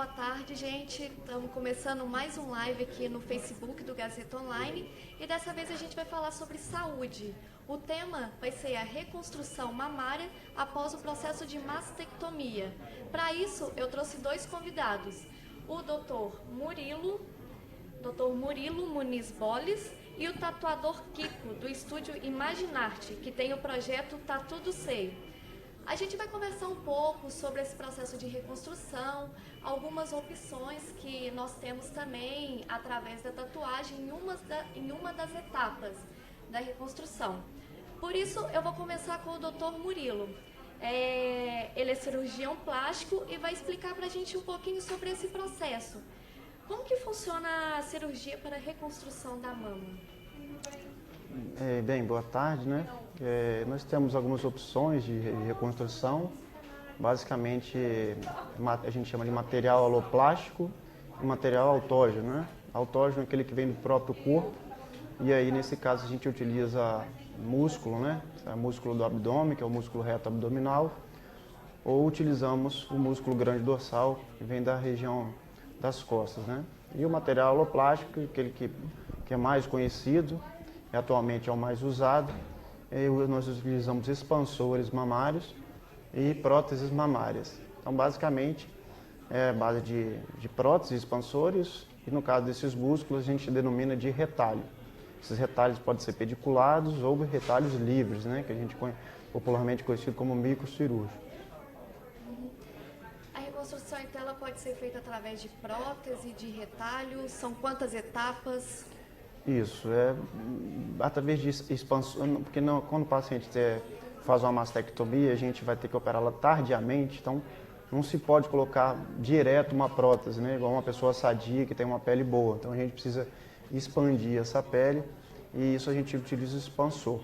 boa tarde, gente. Estamos começando mais um live aqui no Facebook do Gazeta Online e dessa vez a gente vai falar sobre saúde. O tema vai ser a reconstrução mamária após o processo de mastectomia. Para isso, eu trouxe dois convidados, o Dr. Murilo Muniz Boles e o tatuador Kiko, do estúdio Imaginarte, que tem o projeto Tatu do Seio. A gente vai conversar um pouco sobre esse processo de reconstrução, algumas opções que nós temos também através da tatuagem em uma das etapas da reconstrução. Por isso, eu vou começar com o Dr. Murilo. Ele é cirurgião plástico e vai explicar para a gente um pouquinho sobre esse processo. Como que funciona a cirurgia para a reconstrução da mama? Bem, boa tarde, né? Nós temos algumas opções de reconstrução. Basicamente, a gente chama de material aloplástico e material autógeno, né? Autógeno é aquele que vem do próprio corpo. E aí, nesse caso, a gente utiliza músculo, né? O músculo do abdômen, que é o músculo reto abdominal. Ou utilizamos o músculo grande dorsal, que vem da região das costas, né? E o material aloplástico, aquele que é mais conhecido, e atualmente é o mais usado, nós utilizamos expansores mamários e próteses mamárias. Então, basicamente, é a base de próteses, expansores, e no caso desses músculos a gente denomina de retalho. Esses retalhos podem ser pediculados ou retalhos livres, né? Que a gente popularmente conhecido como microcirúrgico. A reconstrução, então, ela pode ser feita através de prótese, de retalho? São quantas etapas? Isso, através de expansão, porque quando o paciente faz uma mastectomia, a gente vai ter que operá-la tardiamente, então não se pode colocar direto uma prótese, né? Igual uma pessoa sadia que tem uma pele boa. Então a gente precisa expandir essa pele e isso a gente utiliza o expansor.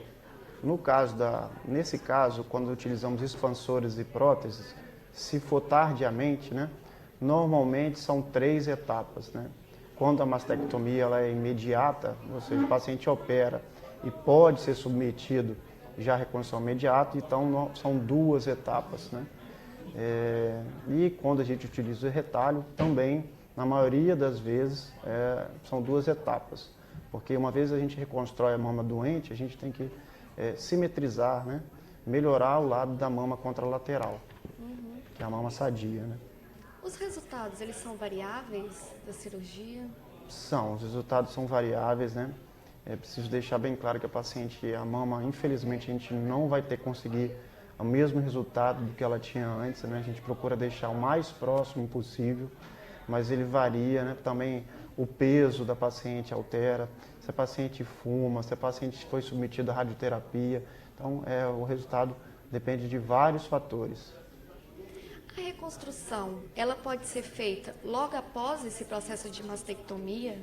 Nesse caso, quando utilizamos expansores e próteses, se for tardiamente, né? Normalmente são 3 etapas, né? Quando a mastectomia ela é imediata, ou seja, o paciente opera e pode ser submetido já à reconstrução imediata, então são 2 etapas, né? E quando a gente utiliza o retalho, também, na maioria das vezes, são 2 etapas. Porque uma vez a gente reconstrói a mama doente, a gente tem que simetrizar, né? Melhorar o lado da mama contralateral, que é a mama sadia, né? Os resultados, eles são variáveis da cirurgia? Os resultados são variáveis, né? É preciso deixar bem claro que a mama, infelizmente, a gente não vai conseguir o mesmo resultado do que ela tinha antes, né? A gente procura deixar o mais próximo possível, mas ele varia, né? Também o peso da paciente altera, se a paciente fuma, se a paciente foi submetida à radioterapia. Então, o resultado depende de vários fatores. A reconstrução, ela pode ser feita logo após esse processo de mastectomia?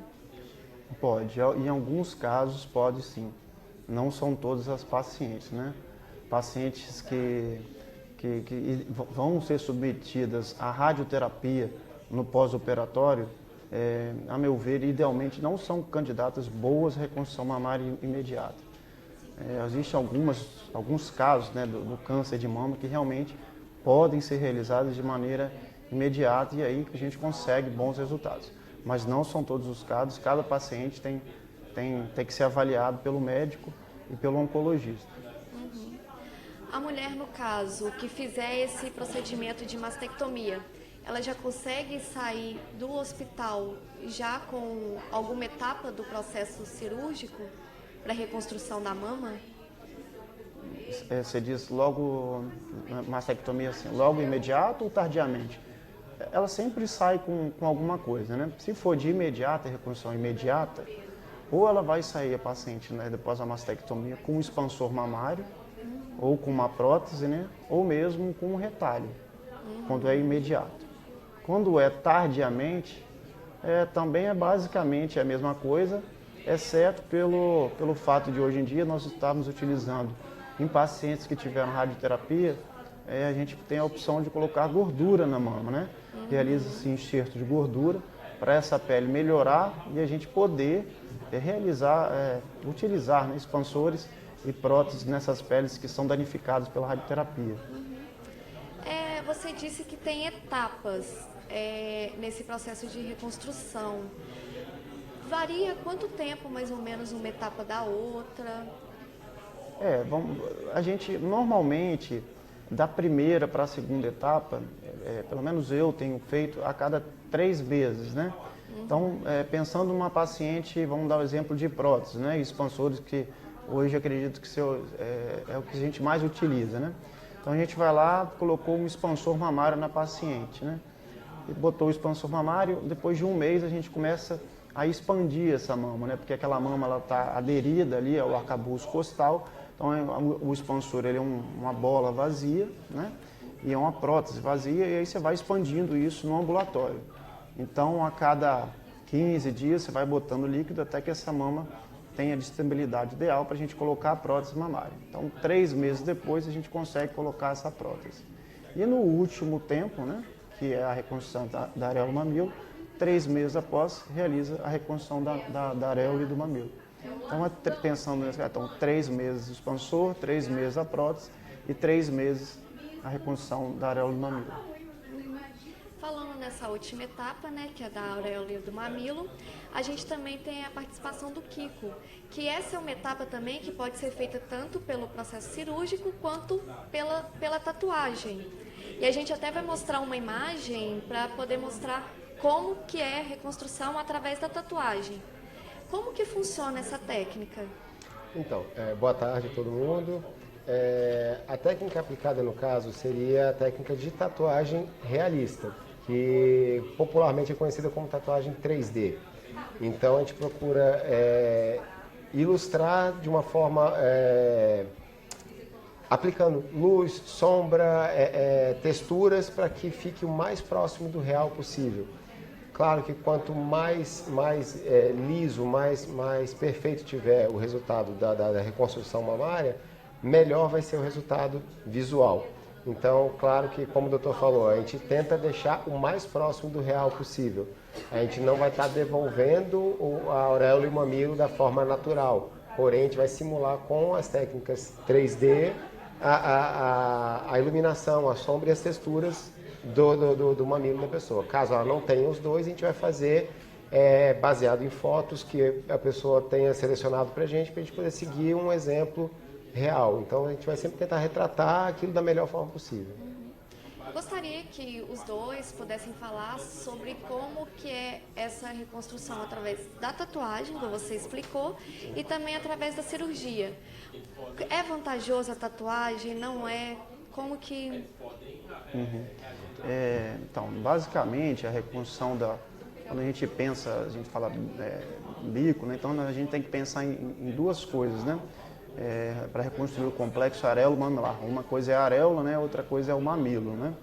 Pode, em alguns casos pode sim. Não são todas as pacientes, né? Pacientes que vão ser submetidas à radioterapia no pós-operatório, a meu ver, idealmente não são candidatas boas à reconstrução mamária imediata. Existem alguns casos, né, do câncer de mama que realmente podem ser realizadas de maneira imediata e aí a gente consegue bons resultados. Mas não são todos os casos, cada paciente tem que ser avaliado pelo médico e pelo oncologista. A mulher, no caso, que fizer esse procedimento de mastectomia, ela já consegue sair do hospital já com alguma etapa do processo cirúrgico para a reconstrução da mama? Você diz logo, mastectomia assim, logo imediato ou tardiamente? Ela sempre sai com alguma coisa, né? Se for de imediata, reconstrução imediata, ou ela vai sair a paciente, né, depois da mastectomia com um expansor mamário, ou com uma prótese, né? Ou mesmo com um retalho, quando é imediato. Quando é tardiamente, também é basicamente a mesma coisa, exceto pelo fato de hoje em dia nós estarmos utilizando em pacientes que tiveram radioterapia, a gente tem a opção de colocar gordura na mama, né? Realiza-se enxerto de gordura para essa pele melhorar e a gente poder utilizar, né, expansores e próteses nessas peles que são danificadas pela radioterapia. Você disse que tem etapas. nesse processo de reconstrução? Varia quanto tempo, mais ou menos, uma etapa da outra? A gente normalmente, da primeira para a segunda etapa, pelo menos eu tenho feito a cada 3 meses, né? Então, pensando numa paciente, vamos dar o exemplo de próteses, né? Expansores que hoje acredito que é o que a gente mais utiliza, né? Então a gente vai lá, colocou um expansor mamário na paciente, né? E botou o expansor mamário, depois de 1 mês a gente começa a expandir essa mama, né? Porque aquela mama ela está aderida ali ao arcabouço costal, então o expansor ele é uma bola vazia, né? E é uma prótese vazia, e aí você vai expandindo isso no ambulatório. Então a cada 15 dias você vai botando líquido até que essa mama tenha a disponibilidade ideal para a gente colocar a prótese mamária. Então 3 meses depois a gente consegue colocar essa prótese. E no último tempo, né? Que é a reconstrução da areola do mamilo, 3 meses após, realiza a reconstrução da areola e do mamilo. Então, pensando nesse, então 3 meses o expansor, 3 meses a prótese e 3 meses a reconstrução da areola do mamilo. Falando nessa última etapa, né, que é da areola e do mamilo, a gente também tem a participação do quico, que essa é uma etapa também que pode ser feita tanto pelo processo cirúrgico quanto pela tatuagem. E a gente até vai mostrar uma imagem para poder mostrar como que é a reconstrução através da tatuagem. Como que funciona essa técnica? Então, boa tarde a todo mundo. A técnica aplicada no caso seria a técnica de tatuagem realista, que popularmente é conhecida como tatuagem 3D. Então a gente procura ilustrar de uma forma aplicando luz, sombra, texturas para que fique o mais próximo do real possível. Claro que quanto mais liso, mais perfeito tiver o resultado da reconstrução mamária, melhor vai ser o resultado visual. Então, claro que, como o doutor falou, a gente tenta deixar o mais próximo do real possível. A gente não vai estar devolvendo a auréola e o mamilo da forma natural, porém a gente vai simular com as técnicas 3D a iluminação, a sombra e as texturas do mamilo da pessoa. Caso ela não tenha os dois, a gente vai fazer baseado em fotos que a pessoa tenha selecionado para a gente poder seguir um exemplo real. Então a gente vai sempre tentar retratar aquilo da melhor forma possível. Gostaria que os dois pudessem falar sobre como que é essa reconstrução através da tatuagem, como você explicou, e também através da cirurgia. É vantajoso a tatuagem? Não é? Como que... Então, basicamente, a reconstrução quando a gente pensa, a gente fala bico, né? Então a gente tem que pensar em 2 coisas, né? Para reconstruir o complexo areolo-mamilar. Uma coisa é a areola, né? Outra coisa é o mamilo, né?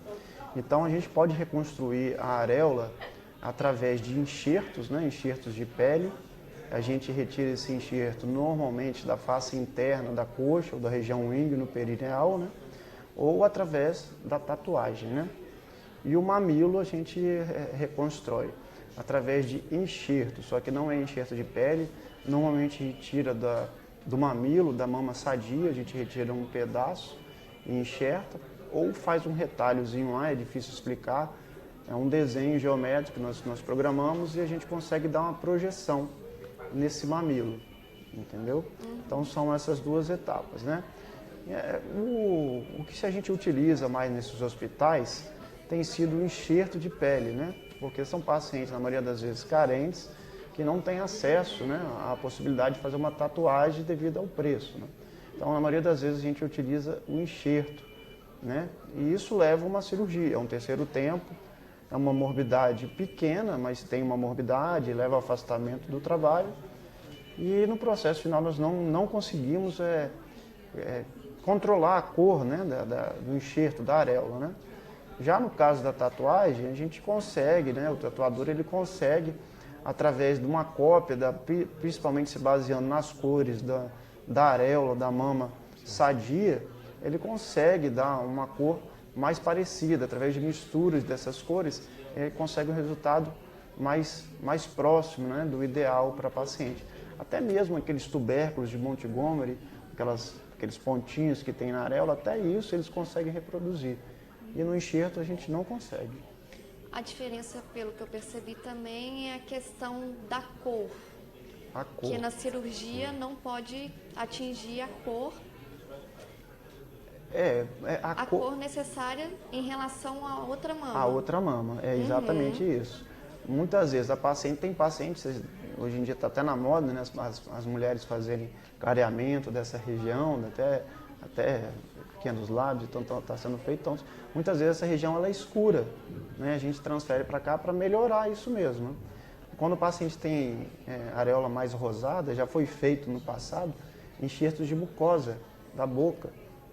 Então a gente pode reconstruir a areola através de enxertos, né? Enxertos de pele. A gente retira esse enxerto normalmente da face interna da coxa ou da região ínguo perineal, né? Ou através da tatuagem, né? E o mamilo a gente reconstrói através de enxerto, só que não é enxerto de pele. Normalmente a gente tira do mamilo, da mama sadia, a gente retira um pedaço e enxerta, ou faz um retalhozinho lá, é difícil explicar, é um desenho geométrico que nós programamos e a gente consegue dar uma projeção nesse mamilo, entendeu? Então são essas 2 etapas, né? O que a gente utiliza mais nesses hospitais tem sido o enxerto de pele, né? Porque são pacientes, na maioria das vezes, carentes, que não têm acesso, né, à possibilidade de fazer uma tatuagem devido ao preço, né? Então, na maioria das vezes, a gente utiliza o enxerto, né? E isso leva a uma cirurgia, é um terceiro tempo, é uma morbidade pequena, mas tem uma morbidade, leva ao afastamento do trabalho. E no processo final nós não conseguimos controlar a cor, né, do enxerto, da areola, né? Já no caso da tatuagem, a gente consegue, né, o tatuador ele consegue, através de uma cópia, principalmente se baseando nas cores da areola, da mama sadia, ele consegue dar uma cor mais parecida, através de misturas dessas cores, ele consegue um resultado mais próximo, né, do ideal para a paciente. Até mesmo aqueles tubérculos de Montgomery, aqueles pontinhos que tem na areola, até isso eles conseguem reproduzir. E no enxerto a gente não consegue. A diferença, pelo que eu percebi também, é a questão da cor. A cor. Que na cirurgia não pode atingir a cor. A cor necessária em relação à outra mama. A outra mama, é exatamente isso. Muitas vezes a paciente, tem pacientes, hoje em dia está até na moda, né, as mulheres fazerem clareamento dessa região, até pequenos lábios, então está sendo feito. Então, muitas vezes essa região ela é escura, né, a gente transfere para cá para melhorar isso mesmo. Né? Quando o paciente tem areola mais rosada, já foi feito no passado enxertos de mucosa da boca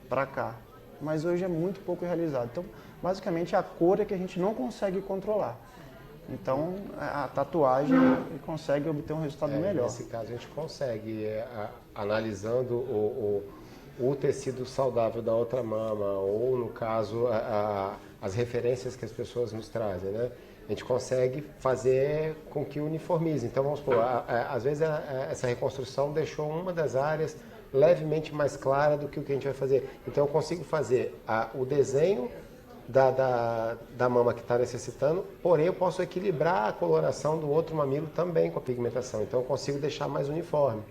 para cá, mas hoje é muito pouco realizado. Então, basicamente, a cor é que a gente não consegue controlar. Então, a tatuagem consegue obter um resultado melhor. Nesse caso, a gente consegue, analisando o tecido saudável da outra mama, ou, no caso, as referências que as pessoas nos trazem, né? A gente consegue fazer com que uniformize. Então, vamos supor, às vezes essa reconstrução deixou uma das áreas levemente mais clara do que o que a gente vai fazer. Então, eu consigo fazer o desenho da mama que está necessitando, porém eu posso equilibrar a coloração do outro mamilo também com a pigmentação. Então, eu consigo deixar mais uniforme,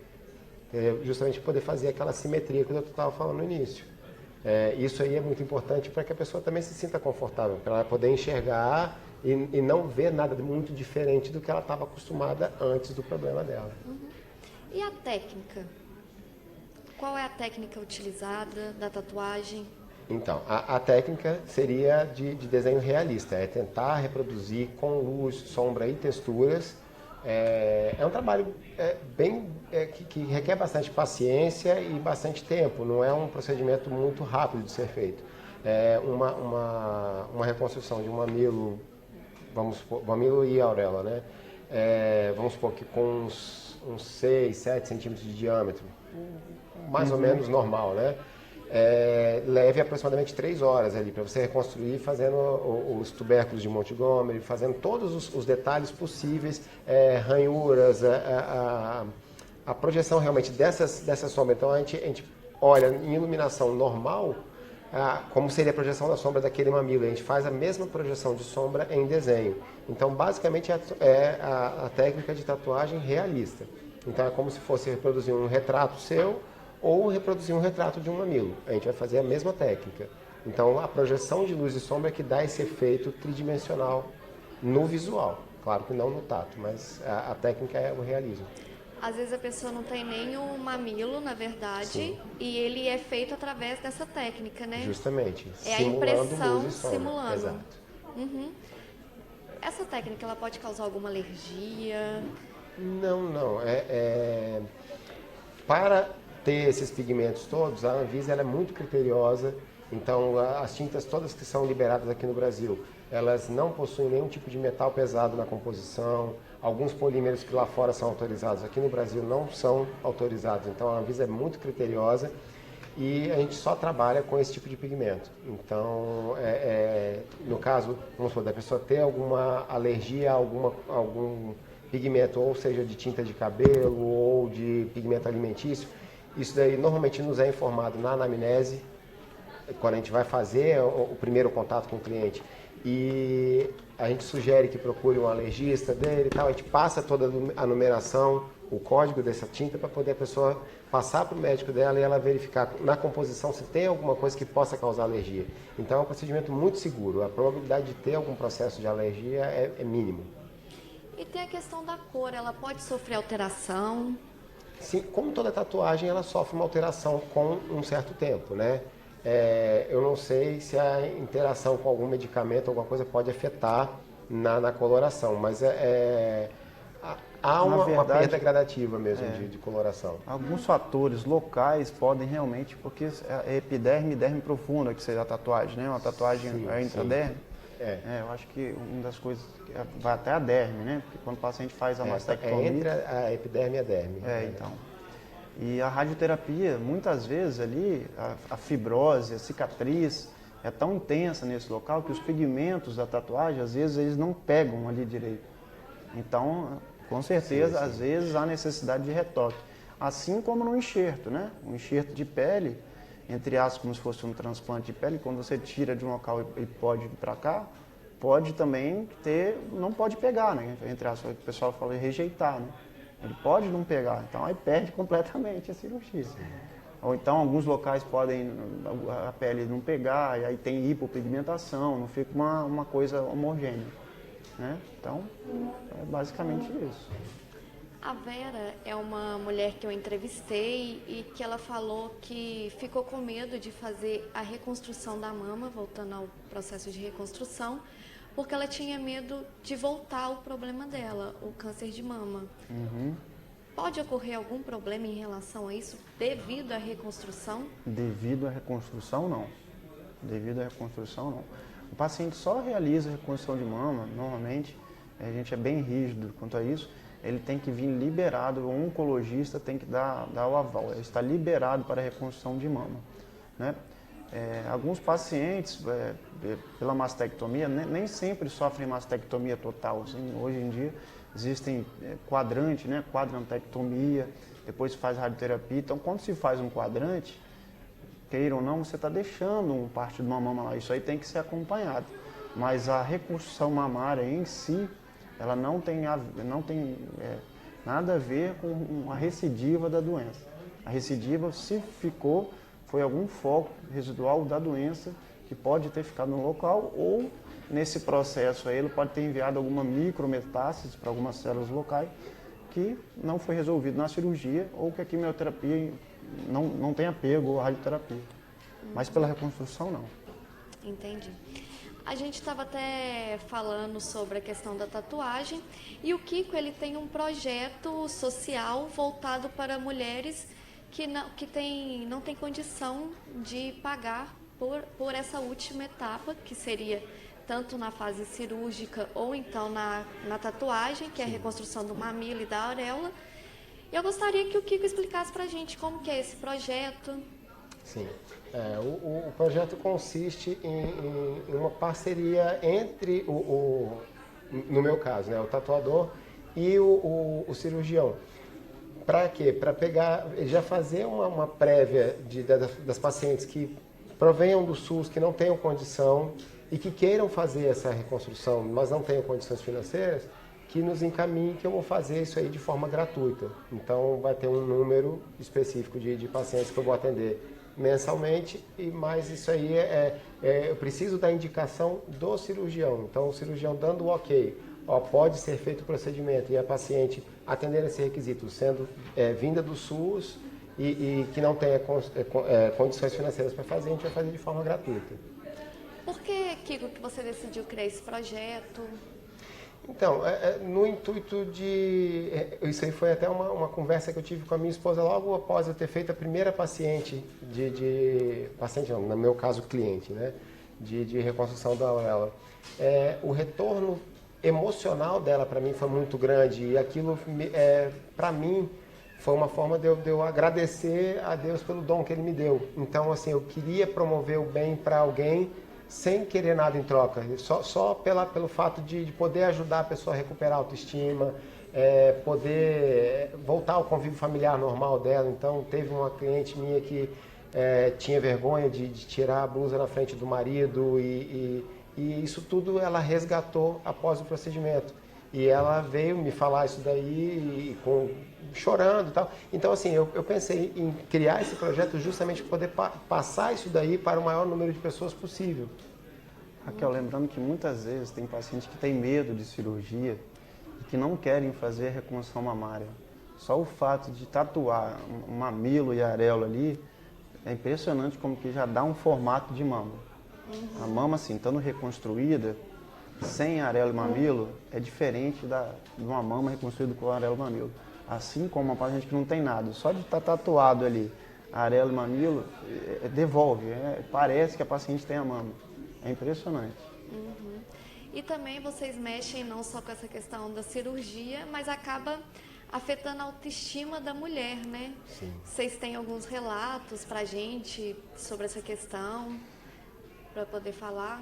justamente poder fazer aquela simetria que eu estava falando no início. Isso aí é muito importante para que a pessoa também se sinta confortável, para ela poder enxergar e não ver nada muito diferente do que ela estava acostumada antes do problema dela. E a técnica? Qual é a técnica utilizada da tatuagem? Então, a técnica seria de desenho realista, é tentar reproduzir com luz, sombra e texturas. É um trabalho que requer bastante paciência e bastante tempo, não é um procedimento muito rápido de ser feito. É uma reconstrução de um mamilo, vamos supor, mamilo e auréola, né? Vamos supor que com uns 6, 7 centímetros de diâmetro, mais ou menos normal, né? Leve aproximadamente 3 horas ali para você reconstruir, fazendo os tubérculos de Montgomery, fazendo todos os detalhes possíveis, ranhuras, a projeção realmente dessa sombra. Então a gente olha em iluminação normal, como seria a projeção da sombra daquele mamilo. A gente faz a mesma projeção de sombra em desenho. Então basicamente é a técnica de tatuagem realista. Então é como se fosse reproduzir um retrato seu, ou reproduzir um retrato de um mamilo. A gente vai fazer a mesma técnica. Então, a projeção de luz e sombra é que dá esse efeito tridimensional no visual. Claro que não no tato, mas a técnica é o realismo. Às vezes a pessoa não tem nem o mamilo, na verdade, Sim. E ele é feito através dessa técnica, né? Justamente. É a simulando impressão luz e sombra. simulando. Exato. Essa técnica, ela pode causar alguma alergia? Não. Para ter esses pigmentos todos, a Anvisa ela é muito criteriosa. Então, as tintas todas que são liberadas aqui no Brasil, elas não possuem nenhum tipo de metal pesado na composição. Alguns polímeros que lá fora são autorizados, aqui no Brasil não são autorizados. Então, a Anvisa é muito criteriosa e a gente só trabalha com esse tipo de pigmento. Então, no caso, vamos supor, da pessoa ter alguma alergia a algum pigmento, ou seja, de tinta de cabelo ou de pigmento alimentício, isso daí normalmente nos é informado na anamnese, quando a gente vai fazer o primeiro contato com o cliente. E a gente sugere que procure um alergista dele e tal. A gente passa toda a numeração, o código dessa tinta, para poder a pessoa passar para o médico dela e ela verificar na composição se tem alguma coisa que possa causar alergia. Então é um procedimento muito seguro. A probabilidade de ter algum processo de alergia é mínimo. E tem a questão da cor, ela pode sofrer alteração? Sim, como toda tatuagem, ela sofre uma alteração com um certo tempo, né? Eu não sei se a interação com algum medicamento, alguma coisa pode afetar na coloração, mas há uma perda gradativa mesmo de coloração. Alguns fatores locais podem realmente, porque é epiderme e derme profunda, que seja a tatuagem, né? Uma tatuagem intraderme. Eu acho que uma das coisas vai até a derme, né? Porque quando o paciente faz a mastectomia... entre a epiderme e a derme. Então. E a radioterapia, muitas vezes ali, a fibrose, a cicatriz é tão intensa nesse local que os pigmentos da tatuagem, às vezes, eles não pegam ali direito. Então, com certeza, às vezes, há necessidade de retoque. Assim como no enxerto, né? Um enxerto de pele, entre aspas, como se fosse um transplante de pele, quando você tira de um local e pode ir para cá, pode também não pode pegar, né? Entre aspas, o pessoal fala rejeitar, né? Ele pode não pegar, então aí perde completamente a cirurgia. Ou então alguns locais podem a pele não pegar, e aí tem hipopigmentação, não fica uma coisa homogênea, né? Então, é basicamente isso. A Vera é uma mulher que eu entrevistei e que ela falou que ficou com medo de fazer a reconstrução da mama, voltando ao processo de reconstrução, porque ela tinha medo de voltar ao problema dela, o câncer de mama. Pode ocorrer algum problema em relação a isso devido à reconstrução? Devido à reconstrução, não. Devido à reconstrução, não. O paciente só realiza a reconstrução de mama, normalmente, a gente é bem rígido quanto a isso, ele tem que vir liberado, o oncologista tem que dar o aval, ele está liberado para a reconstrução de mama, né? Alguns pacientes, pela mastectomia, nem sempre sofrem mastectomia total. Assim, hoje em dia existem quadrante, né? Quadrantectomia, depois se faz radioterapia. Então, quando se faz um quadrante, queira ou não, você está deixando parte de uma mama lá. Isso aí tem que ser acompanhado. Mas a reconstrução mamária em si, ela não tem nada a ver com a recidiva da doença. A recidiva, se ficou, foi algum foco residual da doença que pode ter ficado no local, ou nesse processo aí ele pode ter enviado alguma micrometástase para algumas células locais que não foi resolvido na cirurgia, ou que a quimioterapia não tem apego à radioterapia. Mas pela reconstrução, não. Entendi. A gente estava até falando sobre a questão da tatuagem, e o Kiko ele tem um projeto social voltado para mulheres que não tem condição de pagar por essa última etapa, que seria tanto na fase cirúrgica ou então na tatuagem, que é a reconstrução do mamilo e da auréola. E eu gostaria que o Kiko explicasse para a gente como que é esse projeto. Sim, o projeto consiste em uma parceria entre, no meu caso, né, o tatuador e o cirurgião. Para quê? Para pegar, já fazer uma prévia das pacientes que provenham do SUS, que não tenham condição e que queiram fazer essa reconstrução, mas não tenham condições financeiras, que nos encaminhem, que eu vou fazer isso aí de forma gratuita. Então, vai ter um número específico de pacientes que eu vou atender mensalmente, mas isso aí eu preciso da indicação do cirurgião. Então, o cirurgião dando o ok, pode ser feito o procedimento, e a paciente atendendo esse requisito, sendo vinda do SUS e que não tenha condições financeiras para fazer, a gente vai fazer de forma gratuita. Por que, Kiko, que você decidiu criar esse projeto? Então, no intuito de... Isso aí foi até uma conversa que eu tive com a minha esposa logo após eu ter feito a primeira paciente paciente não, no meu caso cliente, né? De reconstrução da auréola. O retorno emocional dela para mim foi muito grande, e aquilo para mim foi uma forma de eu agradecer a Deus pelo dom que Ele me deu. Então, assim, eu queria promover o bem para alguém sem querer nada em troca, só pelo fato de poder ajudar a pessoa a recuperar a autoestima, poder voltar ao convívio familiar normal dela. Então, teve uma cliente minha que tinha vergonha de tirar a blusa na frente do marido, e isso tudo ela resgatou após o procedimento. E ela veio me falar isso daí, chorando e tal. Então, assim, eu pensei em criar esse projeto justamente para poder passar isso daí para o maior número de pessoas possível. Raquel, lembrando que muitas vezes tem pacientes que têm medo de cirurgia e que não querem fazer a reconstrução mamária. Só o fato de tatuar um mamilo e a areola ali é impressionante como que já dá um formato de mama. A mama, assim, estando reconstruída, sem areola e mamilo, é diferente de uma mama reconstruída com areola e mamilo. Assim como uma paciente que não tem nada, só de estar tatuado ali, a areola e mamilo, devolve, parece que a paciente tem a mama. É impressionante. E também vocês mexem não só com essa questão da cirurgia, mas acaba afetando a autoestima da mulher, né? Sim. Vocês têm alguns relatos pra gente sobre essa questão, para poder falar?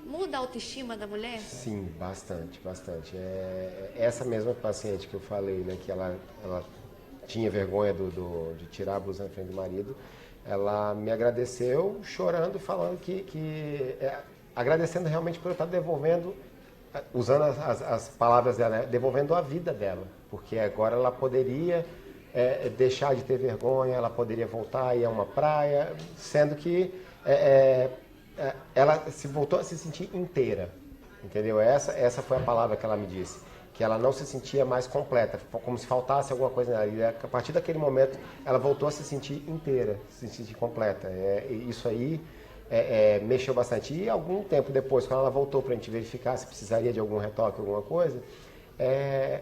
Muda a autoestima da mulher? Sim, bastante, bastante. Essa mesma paciente que eu falei, né, que ela tinha vergonha de tirar a blusa na frente do marido, ela me agradeceu chorando, falando que agradecendo realmente por eu estar devolvendo, usando as palavras dela, né? Devolvendo a vida dela, porque agora ela poderia deixar de ter vergonha, ela poderia voltar a ir a uma praia, sendo que ela voltou a se sentir inteira, entendeu? Essa foi a palavra que ela me disse, que ela não se sentia mais completa, como se faltasse alguma coisa nela. E a partir daquele momento, ela voltou a se sentir inteira, se sentir completa. Isso aí mexeu bastante. E algum tempo depois, quando ela voltou para a gente verificar se precisaria de algum retoque, alguma coisa,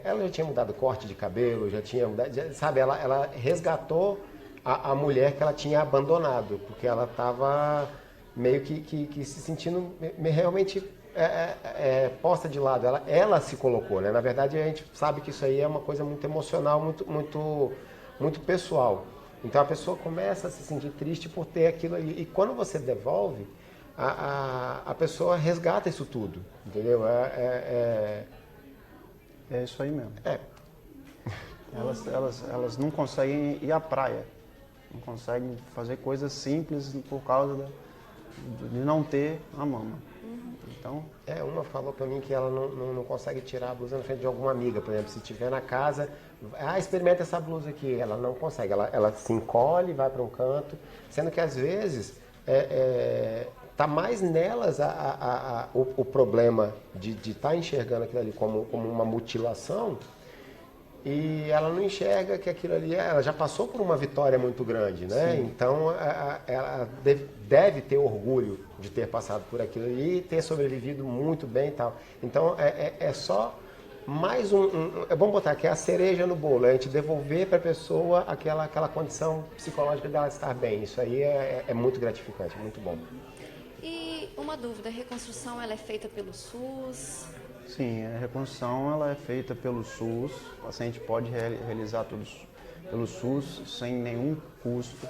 ela já tinha mudado corte de cabelo, já tinha mudado, sabe? Ela resgatou a mulher que ela tinha abandonado, porque ela estava meio que se sentindo realmente posta de lado. Ela se colocou, né? Na verdade, a gente sabe que isso aí é uma coisa muito emocional, muito pessoal. Então a pessoa começa a se sentir triste por ter aquilo ali. E quando você devolve, a pessoa resgata isso tudo, entendeu? É isso aí mesmo. Elas não conseguem ir à praia, não conseguem fazer coisas simples por causa de não ter a mama. Então... uma falou pra mim que ela não consegue tirar a blusa na frente de alguma amiga, por exemplo, se estiver na casa, experimenta essa blusa aqui, ela não consegue, ela se encolhe, vai para um canto, sendo que às vezes tá mais nelas o problema de estar enxergando aquilo ali como uma mutilação, e ela não enxerga que aquilo ali, ela já passou por uma vitória muito grande, né? Sim. Então ela deve ter orgulho de ter passado por aquilo ali e ter sobrevivido muito bem e tal. Então é só mais vamos botar aqui a cereja no bolo, a gente devolver para a pessoa aquela condição psicológica dela estar bem. Isso aí é muito gratificante, muito bom. E uma dúvida, a reconstrução ela é feita pelo SUS? Sim, a reconstrução ela é feita pelo SUS, o paciente pode realizar tudo pelo SUS sem nenhum custo.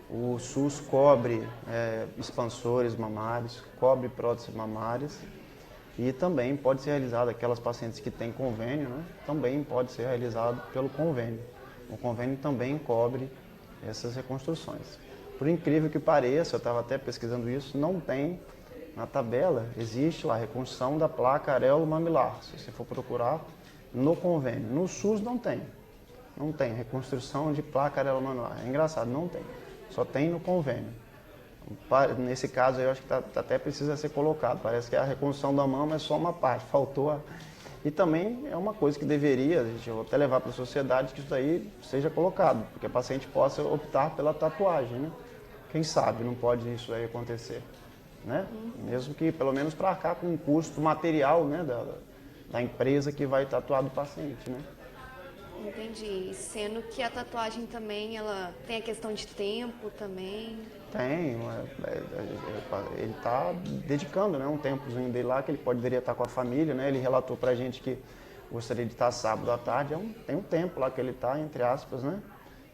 O SUS cobre expansores mamários, cobre próteses mamárias e também pode ser realizado, aquelas pacientes que têm convênio, né, também pode ser realizado pelo convênio. O convênio também cobre essas reconstruções. Por incrível que pareça, eu estava até pesquisando isso, não tem na tabela, existe lá a reconstrução da placa areolo-mamilar. Se você for procurar no convênio. No SUS não tem. Não tem reconstrução de placa areolo-mamilar. É engraçado, não tem. Só tem no convênio. Nesse caso, eu acho que até precisa ser colocado. Parece que a reconstrução da mama é só uma parte, faltou. E também é uma coisa que deveria, gente, eu vou até levar para a sociedade, que isso aí seja colocado, porque o paciente possa optar pela tatuagem, né? Quem sabe não pode isso aí acontecer. Né? Mesmo que pelo menos para arcar com um custo material, né, da empresa que vai tatuar do paciente, né? Entendi. Sendo que a tatuagem também, ela tem a questão de tempo também? Tem. Ele está dedicando, né, um tempozinho dele lá, que ele poderia estar com a família, né? Ele relatou para a gente que gostaria de estar sábado à tarde. Tem um tempo lá que ele está, entre aspas, né,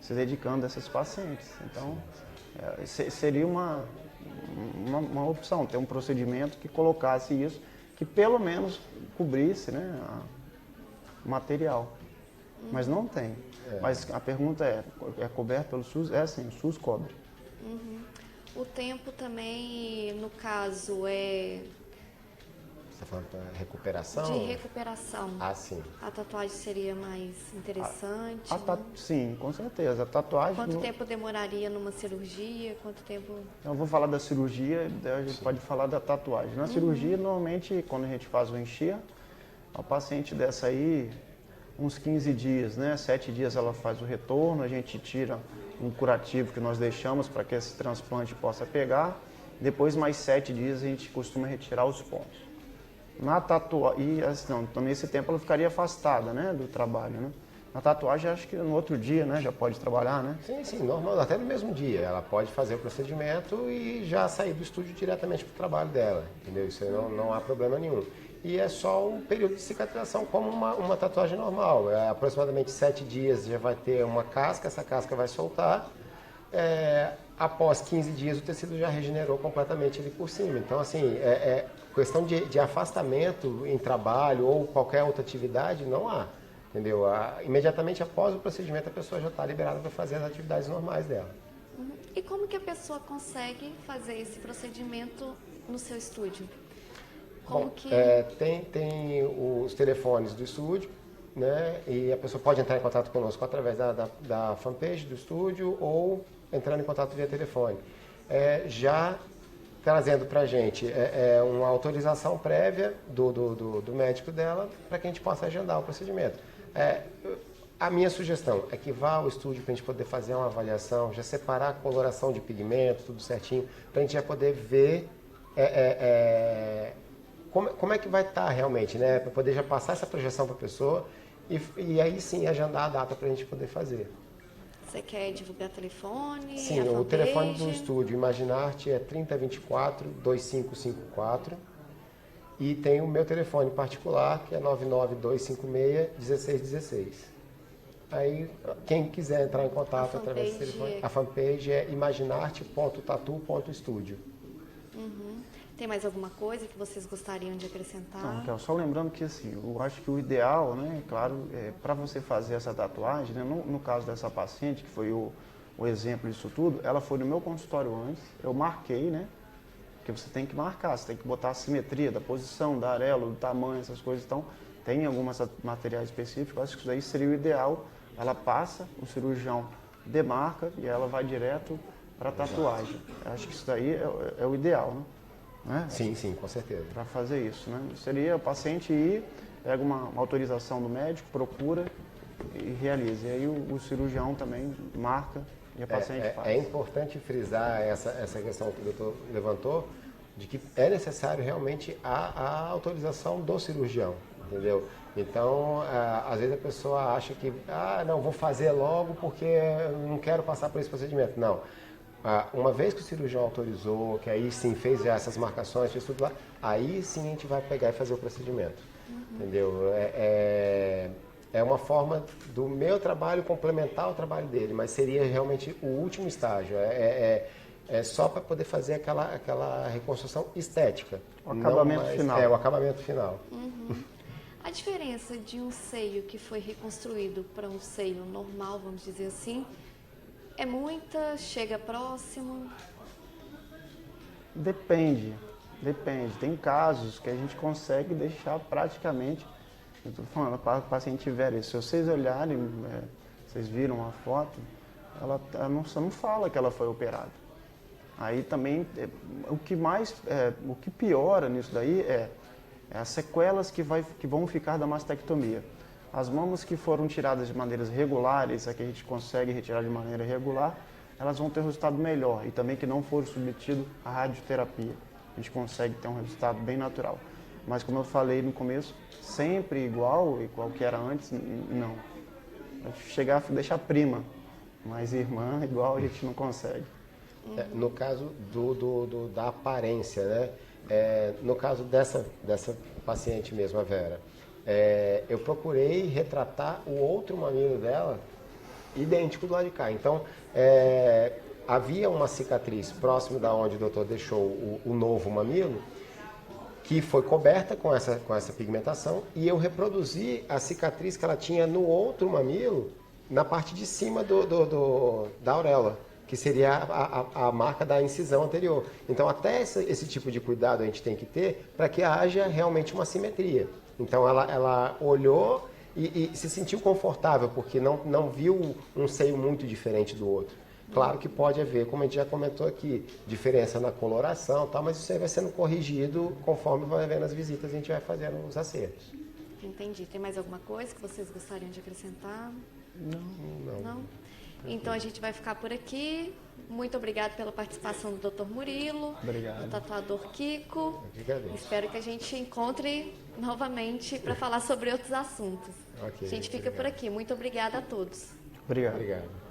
se dedicando a esses pacientes. Então, seria uma opção, ter um procedimento que colocasse isso, que pelo menos cobrisse, né, o material. Mas não tem. Mas a pergunta é coberto pelo SUS? É sim, o SUS cobre. O tempo também, no caso, Você está falando para recuperação? de recuperação. Sim. A tatuagem seria mais interessante? Sim, com certeza. A tatuagem... Quanto tempo demoraria numa cirurgia? Quanto tempo... Eu vou falar da cirurgia, daí a gente pode falar da tatuagem. Na cirurgia, normalmente, quando a gente faz o enxerto, a paciente dessa aí, uns 15 dias, né? 7 dias ela faz o retorno, a gente tira um curativo que nós deixamos para que esse transplante possa pegar. Depois, mais 7 dias, a gente costuma retirar os pontos. Na tatuagem, então nesse tempo ela ficaria afastada, né, do trabalho, né? Na tatuagem, acho que no outro dia, né, já pode trabalhar, né? Sim, normal, até no mesmo dia. Ela pode fazer o procedimento e já sair do estúdio diretamente para o trabalho dela, entendeu? Isso aí não há problema nenhum. E é só um período de cicatrização como uma tatuagem normal. Aproximadamente 7 dias já vai ter uma casca, essa casca vai soltar. Após 15 dias o tecido já regenerou completamente ali por cima. Então, assim, questão de afastamento em trabalho ou qualquer outra atividade, não há. Entendeu? Imediatamente após o procedimento, a pessoa já está liberada para fazer as atividades normais dela. E como que a pessoa consegue fazer esse procedimento no seu estúdio? Como que... Tem os telefones do estúdio, né? E a pessoa pode entrar em contato conosco através da fanpage do estúdio ou entrando em contato via telefone. Já trazendo para a gente uma autorização prévia do médico dela para que a gente possa agendar o procedimento. A minha sugestão é que vá ao estúdio para a gente poder fazer uma avaliação, já separar a coloração de pigmento, tudo certinho, para a gente já poder ver como é que vai estar realmente, né? Para poder já passar essa projeção para a pessoa e aí sim agendar a data para a gente poder fazer. Você quer divulgar telefone? Sim, o telefone do estúdio Imaginarte é 3024-2554 e tem o meu telefone particular que é 99256-1616. Aí, quem quiser entrar em contato através do telefone, a fanpage é imaginarte.tatu.studio. Uhum. Tem mais alguma coisa que vocês gostariam de acrescentar? Então, Raquel, só lembrando que assim, eu acho que o ideal, né, claro, para você fazer essa tatuagem, né, no caso dessa paciente, que foi o exemplo disso tudo, ela foi no meu consultório antes, eu marquei, né, porque você tem que marcar, você tem que botar a simetria da posição, da arela, do tamanho, essas coisas, então tem alguns materiais específicos, acho que isso daí seria o ideal, ela passa, o cirurgião demarca e ela vai direto para a tatuagem. Eu acho que isso daí é o ideal, né? Sim, com certeza. Para fazer isso, né? Seria o paciente ir, pega uma autorização do médico, procura e realiza. E aí o cirurgião também marca e a paciente faz. É importante frisar essa questão que o doutor levantou, de que é necessário realmente a autorização do cirurgião, entendeu? Então, às vezes a pessoa acha que, não, vou fazer logo porque eu não quero passar por esse procedimento. Não. Uma vez que o cirurgião autorizou, que aí sim fez já essas marcações, fez tudo lá, aí sim a gente vai pegar e fazer o procedimento, entendeu? É uma forma do meu trabalho complementar o trabalho dele, mas seria realmente o último estágio, só para poder fazer aquela reconstrução estética. O acabamento final. O acabamento final. Uhum. A diferença de um seio que foi reconstruído para um seio normal, vamos dizer assim, é muita? Chega próximo? Depende. Tem casos que a gente consegue deixar praticamente, eu estou falando para o paciente ver isso. Se vocês olharem, vocês viram a foto, ela não fala que ela foi operada. Aí também, o que piora nisso daí é as sequelas que vão ficar da mastectomia. As mamas que foram tiradas de maneiras regulares, a que a gente consegue retirar de maneira regular, elas vão ter um resultado melhor. E também que não foram submetidos à radioterapia. A gente consegue ter um resultado bem natural. Mas como eu falei no começo, sempre igual que era antes, não. Chegar a deixar prima, mas irmã igual a gente não consegue. No caso da aparência, né? No caso dessa paciente mesmo, a Vera, eu procurei retratar o outro mamilo dela idêntico do lado de cá. Então, havia uma cicatriz próximo da onde o doutor deixou o novo mamilo, que foi coberta com essa pigmentação, e eu reproduzi a cicatriz que ela tinha no outro mamilo, na parte de cima da auréola, que seria a marca da incisão anterior. Então, até esse tipo de cuidado a gente tem que ter para que haja realmente uma simetria. Então, ela olhou e se sentiu confortável, porque não viu um seio muito diferente do outro. Claro que pode haver, como a gente já comentou aqui, diferença na coloração, tal, mas isso aí vai sendo corrigido conforme vai havendo as visitas, a gente vai fazendo os acertos. Entendi. Tem mais alguma coisa que vocês gostariam de acrescentar? Não. Então a gente vai ficar por aqui. Muito obrigado pela participação do Dr. Murilo, do tatuador Kiko. Espero que a gente encontre novamente para falar sobre outros assuntos. A gente fica por aqui. Muito obrigada a todos. Obrigado.